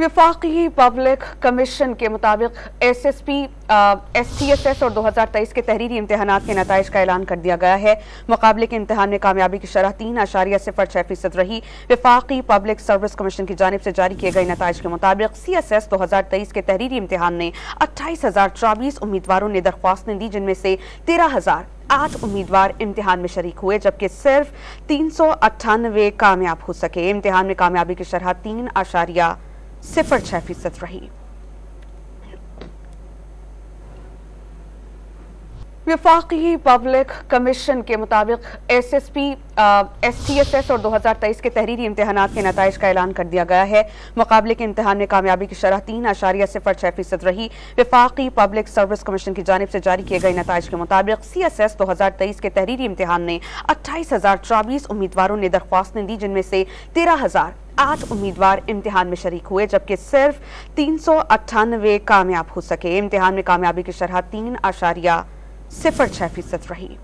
वफाकी public commission के मुताबिक SSP STSS और 2023 के तहरीरी इम्तहानात के नताइज का ऐलान कर दिया गया है। मुकाबले के इम्तहान में कामयाबी की शरह 3.06% रही। वफाकी पब्लिक सर्विस कमीशन की जानिब से जारी किए गए नताइज के मुताबिक CSS 2023 के तहरीरी इम्तहान में 28,024 उम्मीदवारों ने दरख्वास्तें दी, जिनमें से 13,008 उम्मीदवार इम्तिहान में शरीक हुए, जबकि सिर्फ 398 कामयाब हो सके। इम्तिहान में कामयाबी की शरह 3.06% रही। वफाकी पब्लिक कमीशन के मुताबिक SSP STSS और 2023 के तहरीरी इम्तहानात के नताइज का ऐलान कर दिया गया है। मुकाबले के इम्तहान में कामयाबी की शरह 3.06% रही। वफाकी पब्लिक सर्विस कमीशन की जानिब से जारी किए गए नताइज के मुताबिक CSS 2023 के तहरीरी इम्तहान में 28,024 उम्मीदवारों ने दरख्वास्तें दी, जिनमें से 13,008 उम्मीदवार इम्तिहान में शरीक हुए, जबकि सिर्फ 398 कामयाब हो सके। इम्तिहान में कामयाबी की शरह 3.06% रही।